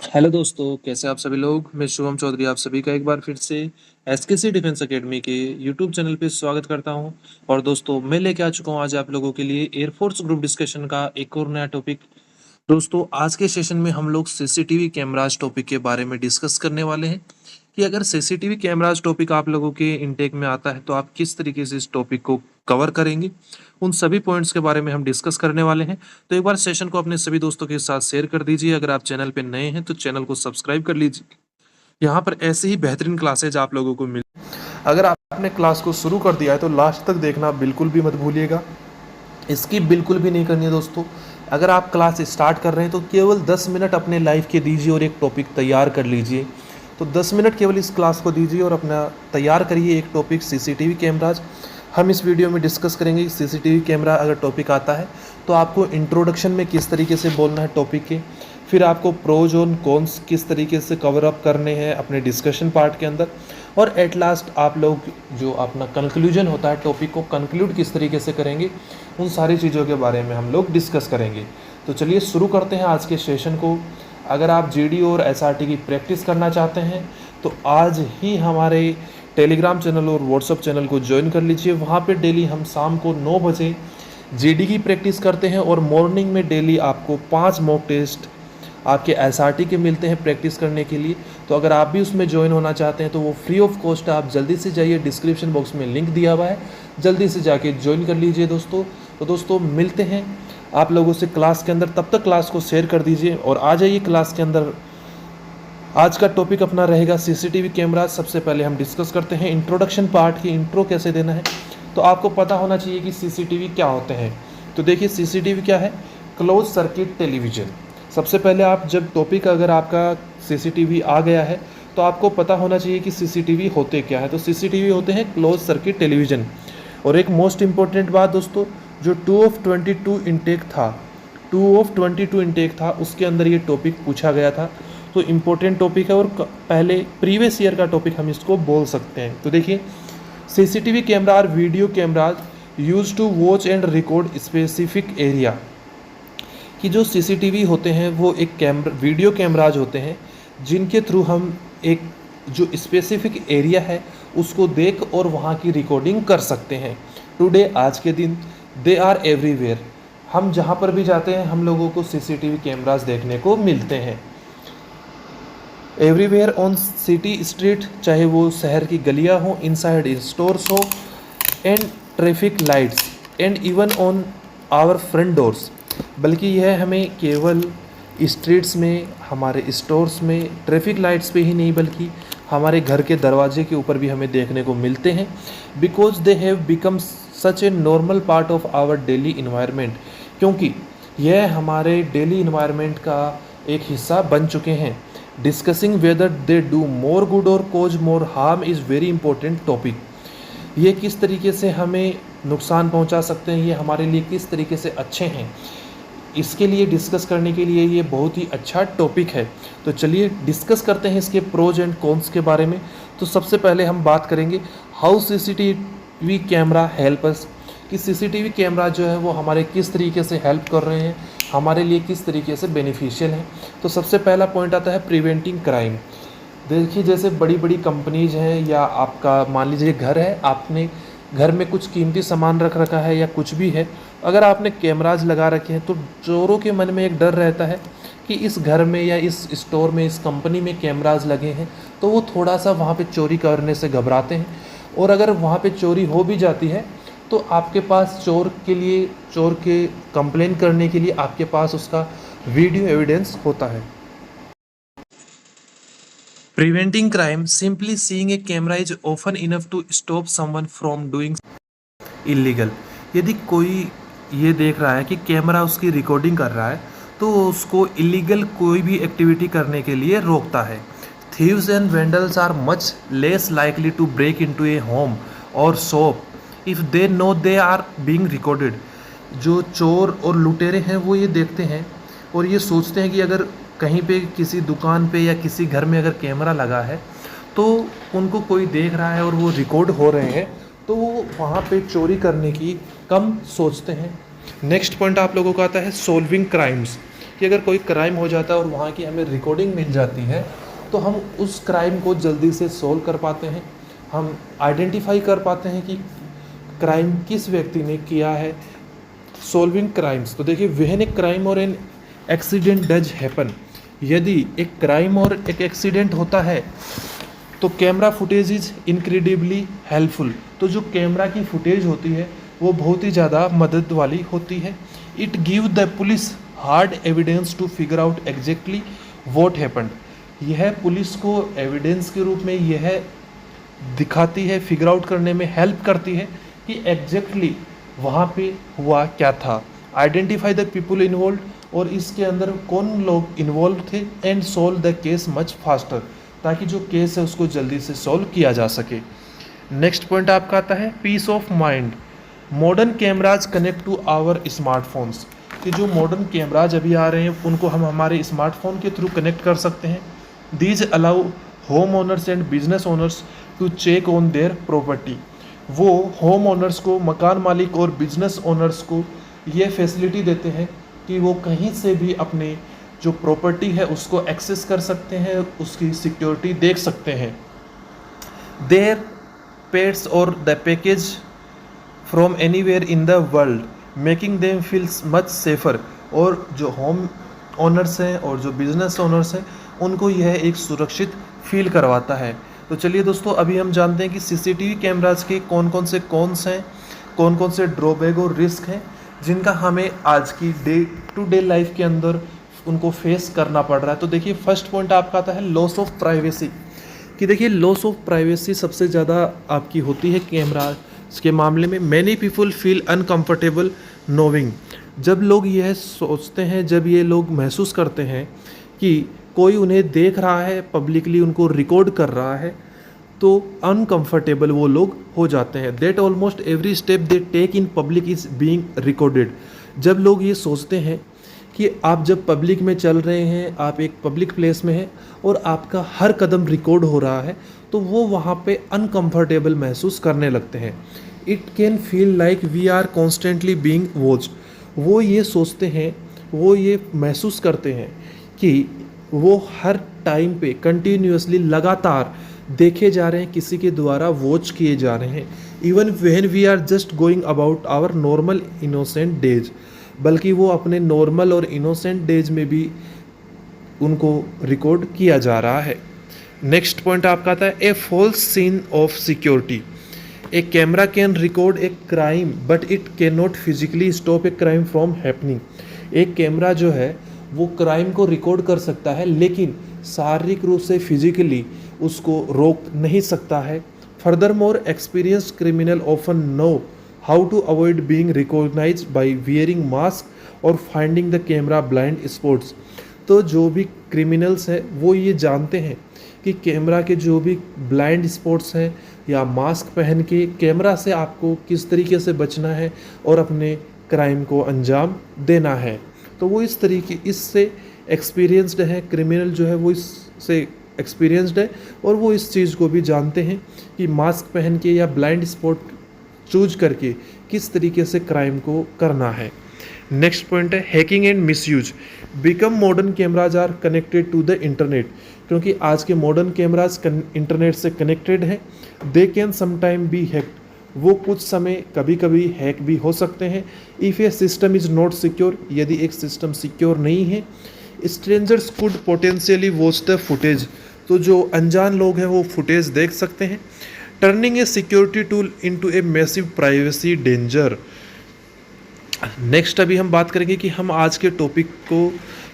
Hello दोस्तों, कैसे आप सभी लोग। मैं शुभम चौधरी आप सभी का एक बार फिर से एसकेसी डिफेंस एकेडमी के यूट्यूब चैनल पे स्वागत करता हूं। और दोस्तों, मैं लेके आ चुका हूं आज आप लोगों के लिए एयरफोर्स ग्रुप डिस्कशन का एक और नया टॉपिक। दोस्तों, आज के सेशन में हम लोग सीसीटीवी कैमराज टॉपिक के बारे में डिस्कस करने वाले हैं कि अगर सीसीटीवी कैमराज टॉपिक आप लोगों के इनटेक में आता है तो आप किस तरीके से इस टॉपिक को कवर करेंगे। उन सभी पॉइंट्स के बारे में हम डिस्कस करने वाले हैं। तो एक बार सेशन को अपने सभी दोस्तों के साथ शेयर कर दीजिए। अगर आप चैनल पे नए हैं तो चैनल को सब्सक्राइब कर लीजिए। यहाँ पर ऐसे ही बेहतरीन क्लासेज आप लोगों को मिल। अगर आपने क्लास को शुरू कर दिया है तो लास्ट तक देखना बिल्कुल भी मत भूलिएगा। इसकी बिल्कुल भी नहीं करनी है दोस्तों। अगर आप क्लास स्टार्ट कर रहे हैं तो केवल 10 मिनट अपने लाइफ के दीजिए और एक टॉपिक तैयार कर लीजिए। तो 10 मिनट केवल इस क्लास को दीजिए और अपना तैयार करिए एक टॉपिक सीसीटीवी कैमराज। हम इस वीडियो में डिस्कस करेंगे कि सीसीटीवी कैमरा अगर टॉपिक आता है तो आपको इंट्रोडक्शन में किस तरीके से बोलना है टॉपिक के, फिर आपको प्रोज और कॉन्स किस तरीके से कवर अप करने हैं अपने डिस्कशन पार्ट के अंदर, और एट लास्ट आप लोग जो अपना कंक्लूजन होता है टॉपिक को कंक्लूड किस तरीके से करेंगे, उन सारी चीज़ों के बारे में हम लोग डिस्कस करेंगे। तो चलिए शुरू करते हैं आज के सेशन को। अगर आप जीडी और एसआरटी की प्रैक्टिस करना चाहते हैं तो आज ही हमारे टेलीग्राम चैनल और व्हाट्सअप चैनल को ज्वाइन कर लीजिए। वहाँ पे डेली हम शाम को 9 बजे जीडी की प्रैक्टिस करते हैं और मॉर्निंग में डेली आपको 5 मॉक टेस्ट आपके एसआरटी के मिलते हैं प्रैक्टिस करने के लिए। तो अगर आप भी उसमें ज्वाइन होना चाहते हैं तो वो फ्री ऑफ कॉस्ट है। आप जल्दी से जाइए, डिस्क्रिप्शन बॉक्स में लिंक दिया हुआ है, जल्दी से जाके ज्वाइन कर लीजिए दोस्तों। तो दोस्तों, मिलते हैं आप लोगों से क्लास के अंदर। तब तक क्लास को शेयर कर दीजिए और आ जाइए क्लास के अंदर। आज का टॉपिक अपना रहेगा सीसीटीवी कैमरा। सबसे पहले हम डिस्कस करते हैं इंट्रोडक्शन पार्ट की, इंट्रो कैसे देना है। तो आपको पता होना चाहिए कि सीसीटीवी क्या होते हैं। तो देखिए, सीसीटीवी क्या है? Close circuit television. सबसे पहले आप जब टॉपिक अगर आपका सीसीटीवी आ गया है तो आपको पता होना चाहिए कि सीसीटीवी होते क्या है। तो सीसीटीवी होते हैं क्लोज सर्किट टेलीविज़न। और एक मोस्ट इम्पोर्टेंट बात दोस्तों, जो 2 of 22 इंटेक था, 2 of 22 इंटेक था, उसके अंदर ये टॉपिक पूछा गया था। तो इम्पोर्टेंट टॉपिक है और पहले प्रीवियस ईयर का टॉपिक हम इसको बोल सकते हैं। तो देखिए, सीसीटीवी कैमरा और video cameras use to watch and record specific area. कि जो सीसीटीवी होते हैं वो एक वीडियो कैमराज होते हैं जिनके थ्रू हम एक जो स्पेसिफिक एरिया है उसको देख और वहाँ की रिकॉर्डिंग कर सकते हैं। टुडे, आज के दिन, दे आर एवरीवेयर। हम जहाँ पर भी जाते हैं हम लोगों को सीसीटीवी कैमराज देखने को मिलते हैं। एवरीवेयर ऑन सिटी स्ट्रीट, चाहे वो शहर की गलियाँ हों, इनसाइड स्टोर्स हो, and traffic lights, and even on our front doors. बल्कि यह हमें केवल स्ट्रीट्स में, हमारे स्टोर्स में, ट्रैफिक लाइट्स पे ही नहीं बल्कि हमारे घर के दरवाजे के ऊपर भी हमें देखने को मिलते हैं। Because they have become such a normal part of our daily environment. क्योंकि यह हमारे डेली इन्वायरमेंट का एक हिस्सा बन चुके हैं। Discussing whether they do more good और cause more harm is very important topic. ये किस तरीके से हमें नुकसान पहुंचा सकते हैं, ये हमारे लिए किस तरीके से अच्छे हैं, इसके लिए डिस्कस करने के लिए ये बहुत ही अच्छा टॉपिक है। तो चलिए डिस्कस करते हैं इसके प्रोज एंड कॉन्स के बारे में। तो सबसे पहले हम बात करेंगे how CCTV camera help us, कि सीसीटीवी कैमरा जो है वो हमारे किस तरीके से हेल्प कर रहे हैं, हमारे लिए किस तरीके से बेनिफिशियल हैं। तो सबसे पहला पॉइंट आता है प्रिवेंटिंग क्राइम। देखिए, जैसे बड़ी बड़ी कंपनीज हैं या आपका मान लीजिए घर है, आपने घर में कुछ कीमती सामान रख रखा है या कुछ भी है, अगर आपने कैमराज लगा रखे हैं तो चोरों के मन में एक डर रहता है कि इस घर में या इस स्टोर में, इस कंपनी में कैमराज लगे हैं, तो वो थोड़ा सा वहाँ पे चोरी करने से घबराते हैं। और अगर वहाँ पे चोरी हो भी जाती है तो आपके पास चोर के कंप्लेन करने के लिए आपके पास उसका वीडियो एविडेंस होता है। Preventing crime, simply seeing a camera is often enough to stop someone from doing illegal। यदि कोई ये देख रहा है कि कैमरा उसकी रिकॉर्डिंग कर रहा है तो उसको इलीगल कोई भी एक्टिविटी करने के लिए रोकता है। Thieves and vandals are much less likely to break into a home और shop if they know they are being recorded. जो चोर और लुटेरे हैं वो ये देखते हैं और ये सोचते हैं कि अगर कहीं पे किसी दुकान पे या किसी घर में अगर कैमरा लगा है तो उनको कोई देख रहा है और वो रिकॉर्ड हो रहे हैं, तो वो वहाँ पे चोरी करने की कम सोचते हैं। नेक्स्ट पॉइंट आप लोगों का आता है सॉल्विंग क्राइम्स। कि अगर कोई क्राइम हो जाता है और वहाँ की हमें रिकॉर्डिंग मिल जाती है तो हम उस क्राइम को जल्दी से सोल्व कर पाते हैं, हम आइडेंटिफाई कर पाते हैं कि क्राइम किस व्यक्ति ने किया है। सॉल्विंग क्राइम्स, तो देखिए व्हेन ए क्राइम और एन एक्सीडेंट डज हैपन, यदि एक क्राइम और एक एक्सीडेंट होता है तो camera footage is incredibly helpful. तो जो कैमरा की फुटेज होती है वो बहुत ही ज़्यादा मदद वाली होती है। It give the police hard evidence to figure out exactly what happened. यह पुलिस को एविडेंस के रूप में यह दिखाती है, फिगर आउट करने में हेल्प करती है कि एग्जैक्टली वहाँ पे हुआ क्या था। आइडेंटिफाई द पीपल इन्वॉल्व, और इसके अंदर कौन लोग इन्वॉल्व थे, and solve the case much faster, ताकि जो केस है उसको जल्दी से सॉल्व किया जा सके। नेक्स्ट पॉइंट आपका आता है peace of mind. Modern cameras connect to our smartphones, कि जो मॉडर्न कैमराज अभी आ रहे हैं उनको हम हमारे स्मार्टफोन के थ्रू कनेक्ट कर सकते हैं। These allow home owners and business owners to check on their property. वो होम ओनर्स को, मकान मालिक और बिजनेस ओनर्स को ये फैसिलिटी देते हैं कि वो कहीं से भी अपने जो प्रॉपर्टी है उसको एक्सेस कर सकते हैं, उसकी सिक्योरिटी देख सकते हैं। देयर पेट्स और the package from anywhere in the world making them feels much safer. और जो होम ओनर्स हैं और जो बिजनेस ओनर्स हैं उनको यह एक सुरक्षित फील करवाता है। तो चलिए दोस्तों, अभी हम जानते हैं कि सीसीटीवी कैमराज के कौन कौन से कॉन्स हैं, कौन कौन से ड्रॉबैक और रिस्क हैं जिनका हमें आज की डे टू डे लाइफ के अंदर उनको फेस करना पड़ रहा है। तो देखिए फर्स्ट पॉइंट आपका आता है लॉस ऑफ प्राइवेसी, कि देखिए लॉस ऑफ प्राइवेसी सबसे ज़्यादा आपकी होती है कैमरा के मामले में। मैनी पीपल फील अनकम्फर्टेबल नोविंग, जब लोग यह सोचते हैं, जब ये लोग महसूस करते हैं कि कोई उन्हें देख रहा है, पब्लिकली उनको रिकॉर्ड कर रहा है, तो अनकंफर्टेबल वो लोग हो जाते हैं। That almost every step they take in public is being recorded. जब लोग ये सोचते हैं कि आप जब पब्लिक में चल रहे हैं, आप एक पब्लिक प्लेस में हैं और आपका हर कदम रिकॉर्ड हो रहा है, तो वो वहाँ पे अनकंफर्टेबल महसूस करने लगते हैं। It can feel like we are constantly being watched. वो ये सोचते हैं, वो ये महसूस करते हैं कि वो हर टाइम पे कंटिन्यूसली लगातार देखे जा रहे हैं, किसी के द्वारा वॉच किए जा रहे हैं। Even when we are just going about our normal innocent days, बल्कि वो अपने नॉर्मल और इनोसेंट डेज में भी उनको रिकॉर्ड किया जा रहा है। नेक्स्ट पॉइंट आपका आता है a false sense of security. A camera can record a crime but it can not physically stop a crime from happening. एक कैमरा जो है वो क्राइम को रिकॉर्ड कर सकता है, लेकिन शारीरिक रूप से फिजिकली उसको रोक नहीं सकता है। Further more experienced criminal often know how to avoid being recognised by wearing mask और finding the camera blind spots. तो जो भी क्रिमिनल्स हैं वो ये जानते हैं कि कैमरा के जो भी ब्लाइंड स्पॉट्स हैं या मास्क पहन के कैमरा से आपको किस तरीके से बचना है और अपने क्राइम को अंजाम देना है। तो वो इस तरीके इससे एक्सपीरियंस्ड है, क्रिमिनल जो है वो इससे एक्सपीरियंस्ड है और वो इस चीज़ को भी जानते हैं कि मास्क पहन के या ब्लाइंड स्पॉट चूज करके किस तरीके से क्राइम को करना है। नेक्स्ट पॉइंट है hacking and misuse. Become modern cameras are connected to the internet, क्योंकि आज के मॉडर्न कैमराज इंटरनेट से कनेक्टेड हैं। They can sometime be hacked, वो कुछ समय कभी कभी हैक भी हो सकते हैं। If A system is not secure, यदि एक सिस्टम सिक्योर नहीं है। Strangers could potentially watch the footage, तो जो अनजान लोग हैं वो फुटेज देख सकते हैं। Turning A security tool into a massive privacy danger. Next अभी हम बात करेंगे कि हम आज के टॉपिक को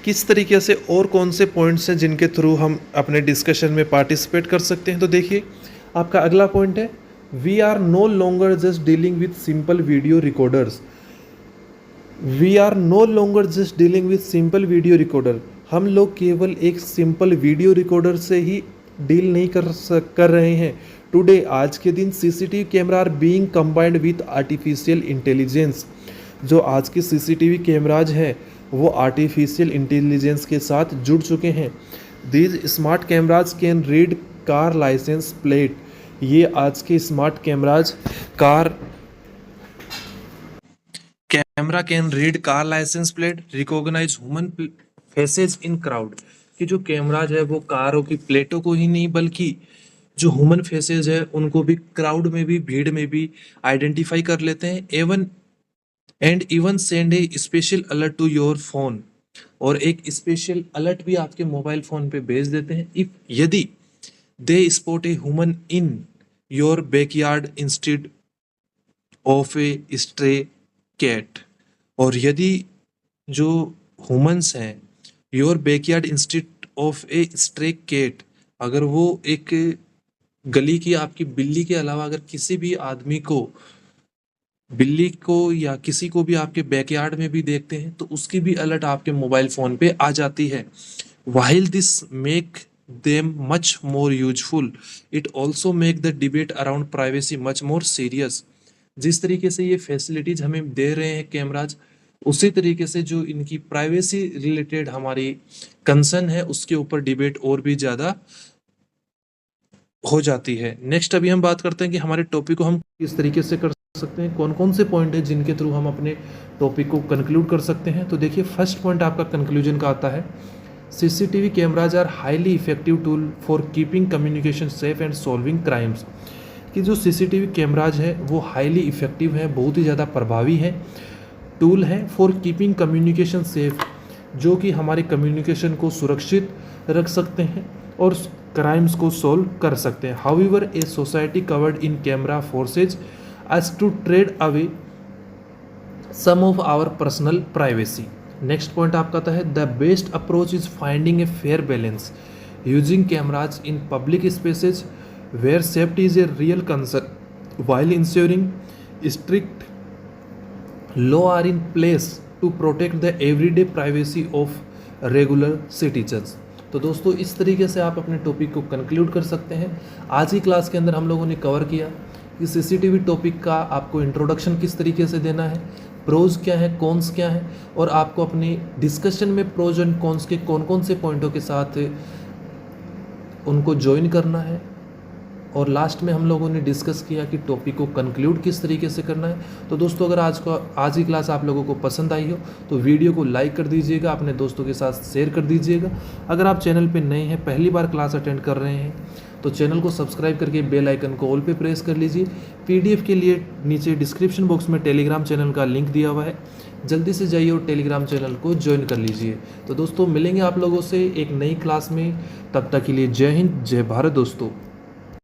किस तरीके से और कौन से पॉइंट्स हैं जिनके थ्रू हम अपने डिस्कशन में पार्टिसिपेट कर सकते हैं। तो देखिए आपका अगला पॉइंट है we are no longer just dealing with simple video recorders. We are no longer just dealing with simple video recorder. हम लोग केवल एक सिंपल वीडियो रिकॉर्डर से ही डील नहीं कर रहे हैं। टुडे, आज के दिन CCTV camera are being combined with artificial intelligence. जो आज के सीसीटीवी कैमराज हैं वो आर्टिफिशियल इंटेलिजेंस के साथ जुड़ चुके हैं। These smart cameras can read car licence plate. ये आज के smart cameras camera can read car licence plate, recognise human faces in crowd, कि जो कैमराज है वो कारों की प्लेटों को ही नहीं बल्कि जो ह्यूमन फेसेस है उनको भी क्राउड में भी भीड़ में भी आइडेंटिफाई कर लेते हैं। Even and even send a special alert to your phone, और एक स्पेशल अलर्ट भी आपके मोबाइल फोन पे भेज देते हैं इफ यदि they spot a human in your backyard instead of a stray cat. और यदि जो ह्यूमंस हैं your backyard instead of a stray cat, अगर वो एक गली की आपकी बिल्ली के अलावा अगर किसी भी आदमी को, बिल्ली को या किसी को भी आपके बैकयार्ड में भी देखते हैं तो उसकी भी अलर्ट आपके मोबाइल फोन पे आ जाती है। While this make them much more useful, it also make the debate around privacy much more serious. जिस तरीके से ये फैसिलिटीज हमें दे रहे हैं कैमराज, उसी तरीके से जो इनकी प्राइवेसी रिलेटेड हमारी कंसर्न है उसके ऊपर डिबेट और भी ज़्यादा हो जाती है। नेक्स्ट अभी हम बात करते हैं कि हमारे टॉपिक को हम किस तरीके से कर सकते हैं, कौन कौन से पॉइंट है जिनके थ्रू हम अपने टॉपिक को कंक्लूड कर सकते हैं। तो देखिए फर्स्ट पॉइंट आपका कंक्लूजन का आता है, CCTV cameras are highly effective tool for keeping communication safe and solving crimes. कि जो सीसीटीवी कैमराज है वो हाईली इफेक्टिव है, बहुत ही ज़्यादा प्रभावी है, टूल है फॉर कीपिंग कम्युनिकेशन सेफ, जो कि हमारे कम्युनिकेशन को सुरक्षित रख सकते हैं और क्राइम्स को सॉल्व कर सकते हैं। However a society covered in camera forces us to trade away some of our personal privacy. Next point आपका आता है, the best approach is finding a fair balance using cameras in public spaces where safety is a real concern while ensuring strict law are in place to protect the everyday privacy of regular citizens। तो दोस्तों इस तरीके से आप अपने topic को conclude कर सकते हैं। आज की क्लास के अंदर हम लोगों ने कवर किया कि सीसीटीवी टॉपिक का आपको इंट्रोडक्शन किस तरीके से देना है, प्रोज क्या है, कॉन्स क्या है, और आपको अपने डिस्कशन में प्रोज एंड कॉन्स के कौन कौन से पॉइंटों के साथ उनको ज्वाइन करना है। और लास्ट में हम लोगों ने डिस्कस किया कि टॉपिक को कंक्लूड किस तरीके से करना है। तो दोस्तों अगर आज की क्लास आप लोगों को पसंद आई हो तो वीडियो को लाइक कर दीजिएगा, अपने दोस्तों के साथ शेयर कर दीजिएगा। अगर आप चैनल पे नए हैं, पहली बार क्लास अटेंड कर रहे हैं, तो चैनल को सब्सक्राइब करके बेल आइकन को ऑल पे प्रेस कर लीजिए। पीडीएफ के लिए नीचे डिस्क्रिप्शन बॉक्स में टेलीग्राम चैनल का लिंक दिया हुआ है, जल्दी से जाइए और टेलीग्राम चैनल को ज्वाइन कर लीजिए। तो दोस्तों मिलेंगे आप लोगों से एक नई क्लास में, तब तक के लिए जय हिंद, जय भारत दोस्तों।